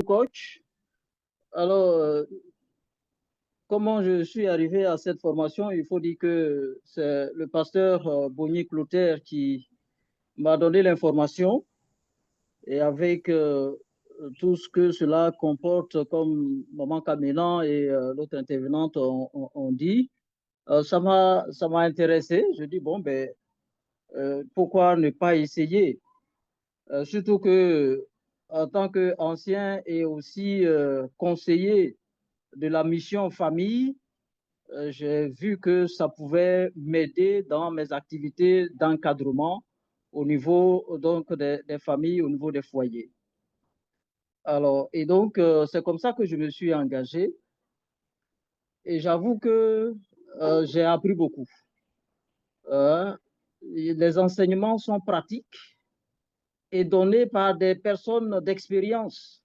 Coach. Alors, comment je suis arrivé à cette formation? Il faut dire que c'est le pasteur Bonnier Clotaire qui m'a donné l'information et avec tout ce que cela comporte comme Maman Camélan et l'autre intervenante ont dit, ça m'a intéressé. Je dis, bon, ben, pourquoi ne pas essayer? Surtout que en tant qu'ancien et aussi conseiller de la mission famille, j'ai vu que ça pouvait m'aider dans mes activités d'encadrement au niveau donc des familles, au niveau des foyers. Alors, et donc, c'est comme ça que je me suis engagé et j'avoue que j'ai appris beaucoup. Les enseignements sont pratiques et donnés par des personnes d'expérience,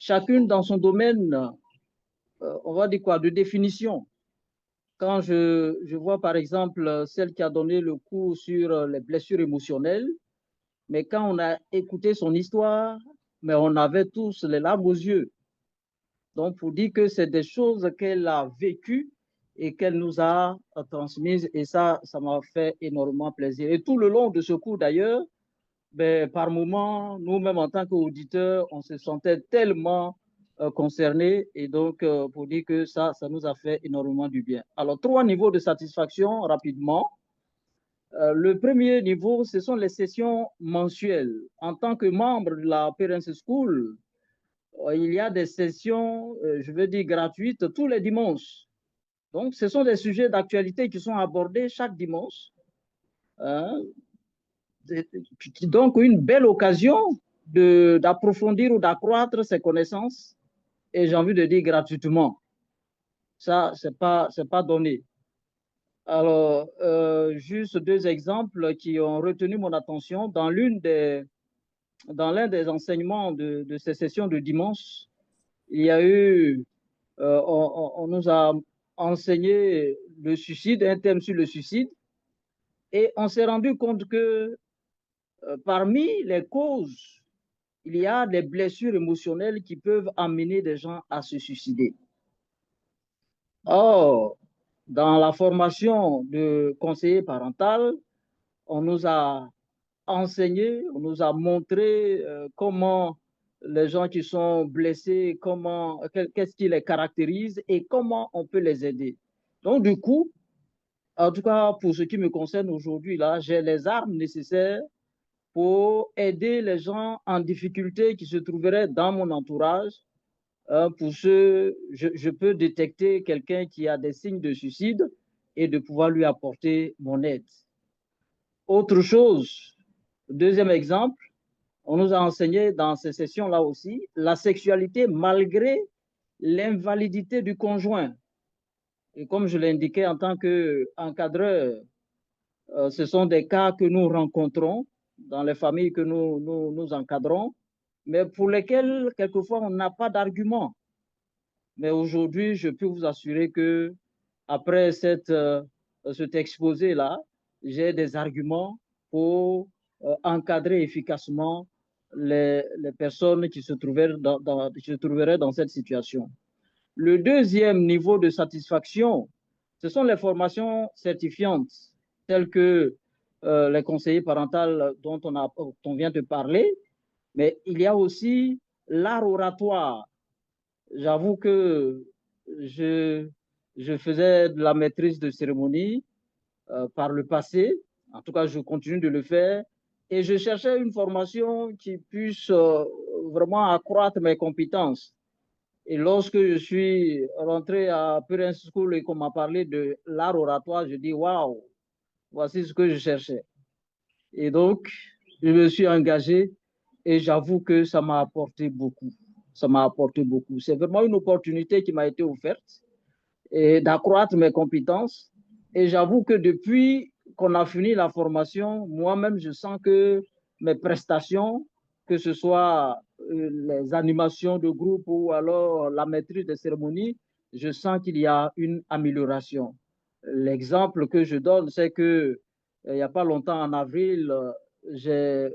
chacune dans son domaine, on va dire quoi, de définition. Quand je vois par exemple celle qui a donné le cours sur les blessures émotionnelles, mais quand on a écouté son histoire, mais on avait tous les larmes aux yeux. Donc, pour dire que c'est des choses qu'elle a vécues et qu'elle nous a transmises, et ça m'a fait énormément plaisir. Et tout le long de ce cours, d'ailleurs, ben, par moments, nous-mêmes en tant qu'auditeurs, on se sentait tellement concernés. Et donc, pour dire que ça nous a fait énormément du bien. Alors, trois niveaux de satisfaction rapidement. Le premier niveau, ce sont les sessions mensuelles. En tant que membre de la Parents School, il y a des sessions, je veux dire, gratuites tous les dimanches. Donc, ce sont des sujets d'actualité qui sont abordés chaque dimanche. Hein. Donc, une belle occasion d'approfondir ou d'accroître ses connaissances. Et j'ai envie de dire gratuitement. Ça, c'est pas donné. Alors, juste deux exemples qui ont retenu mon attention. Dans l'un des enseignements de ces sessions de dimanche, il y a eu, on nous a enseigné le suicide, un thème sur le suicide, et on s'est rendu compte que parmi les causes, il y a des blessures émotionnelles qui peuvent amener des gens à se suicider. Or, dans la formation de conseiller parental, on nous a enseigné, on nous a montré comment les gens qui sont blessés, qu'est-ce qui les caractérise et comment on peut les aider. Donc, du coup, en tout cas, pour ce qui me concerne aujourd'hui, là, j'ai les armes nécessaires pour aider les gens en difficulté qui se trouveraient dans mon entourage. Pour ce, je peux détecter quelqu'un qui a des signes de suicide et de pouvoir lui apporter mon aide. Autre chose, deuxième exemple, on nous a enseigné dans ces sessions-là aussi la sexualité malgré l'invalidité du conjoint. Et comme je l'ai indiqué en tant qu'encadreur, ce sont des cas que nous rencontrons dans les familles que nous encadrons, mais pour lesquels, quelquefois, on n'a pas d'argument. Mais aujourd'hui, je peux vous assurer que après cet exposé-là, j'ai des arguments pour encadrer efficacement les personnes qui se trouveraient dans cette situation. Le deuxième niveau de satisfaction, ce sont les formations certifiantes, telles que les conseillers parentaux dont on vient de parler, mais il y a aussi l'art oratoire. J'avoue que je, je faisais de la maîtrise de cérémonie par le passé. En tout cas, je continue de le faire. Et je cherchais une formation qui puisse vraiment accroître mes compétences. Et lorsque je suis rentré à Parents School et qu'on m'a parlé de l'art oratoire, je dis waouh, voici ce que je cherchais. Et donc, je me suis engagé et j'avoue que ça m'a apporté beaucoup. Ça m'a apporté beaucoup. C'est vraiment une opportunité qui m'a été offerte et d'accroître mes compétences. Et j'avoue que depuis qu'on a fini la formation, moi-même, je sens que mes prestations, que ce soit les animations de groupe ou alors la maîtrise des cérémonies, je sens qu'il y a une amélioration. L'exemple que je donne, c'est que il n'y a pas longtemps, en avril, j'ai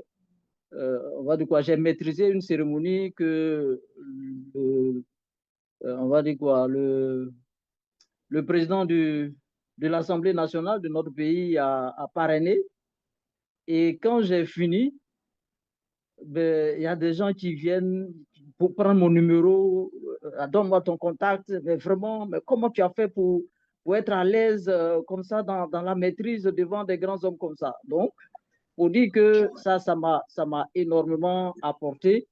on va dire quoi, j'ai maîtrisé une cérémonie que, on va dire quoi, le président de l'Assemblée nationale de notre pays a parrainé. Et quand j'ai fini, ben, il y a des gens qui viennent pour prendre mon numéro, donne-moi ton contact, mais vraiment, mais comment tu as fait pour être à l'aise comme ça dans la maîtrise devant des grands hommes comme ça? Donc, pour dire que ça m'a énormément apporté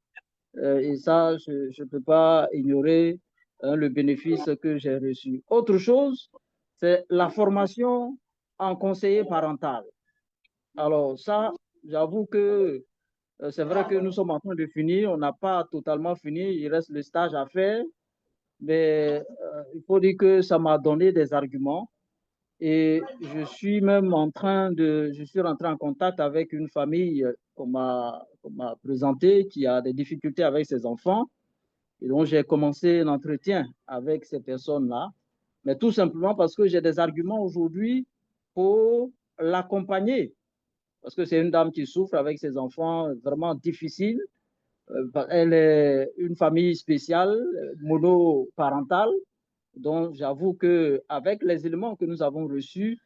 et ça, je ne peux pas ignorer hein, le bénéfice que j'ai reçu. Autre chose, c'est la formation en conseiller parental. Alors ça, j'avoue que c'est vrai que nous sommes en train de finir, on n'a pas totalement fini, il reste le stage à faire, mais il faut dire que ça m'a donné des arguments et je suis rentré en contact avec une famille qu'on m'a présentée qui a des difficultés avec ses enfants et donc j'ai commencé l'entretien avec ces personnes-là, mais tout simplement parce que j'ai des arguments aujourd'hui pour l'accompagner parce que c'est une dame qui souffre avec ses enfants vraiment difficiles. Elle est une famille spéciale, monoparentale. Donc, j'avoue qu'avec les éléments que nous avons reçus,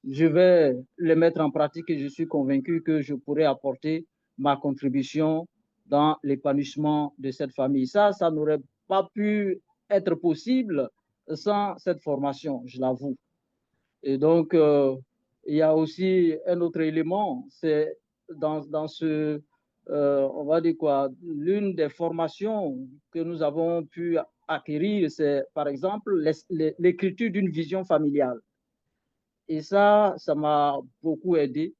je vais les mettre en pratique et je suis convaincu que je pourrai apporter ma contribution dans l'épanouissement de cette famille. Ça n'aurait pas pu être possible sans cette formation, je l'avoue. Et donc, il y a aussi un autre élément, c'est dans ce, on va dire quoi, l'une des formations que nous avons pu acquérir, c'est par exemple l'écriture d'une vision familiale. Et ça m'a beaucoup aidé.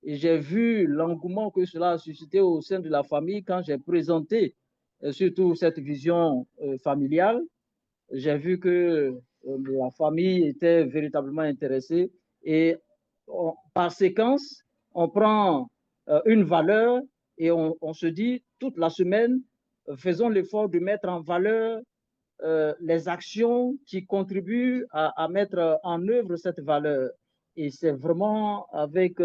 Et j'ai vu l'engouement que cela a suscité au sein de la famille quand j'ai présenté surtout cette vision familiale. J'ai vu que la famille était véritablement intéressée et par séquence, on prend une valeur et on se dit toute la semaine, faisons l'effort de mettre en valeur les actions qui contribuent à mettre en œuvre cette valeur. Et c'est vraiment avec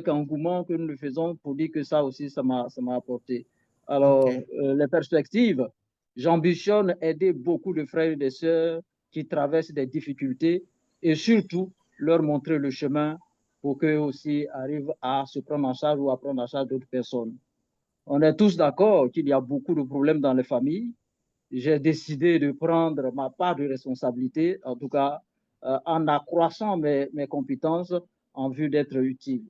engouement que nous le faisons pour dire que ça aussi, ça m'a apporté. Alors, Ok. les perspectives, j'ambitionne aider beaucoup de frères et de sœurs qui traversent des difficultés et surtout leur montrer le chemin pour qu'eux aussi arrivent à se prendre en charge ou à prendre en charge d'autres personnes. On est tous d'accord qu'il y a beaucoup de problèmes dans les familles. J'ai décidé de prendre ma part de responsabilité, en tout cas en accroissant mes compétences en vue d'être utile.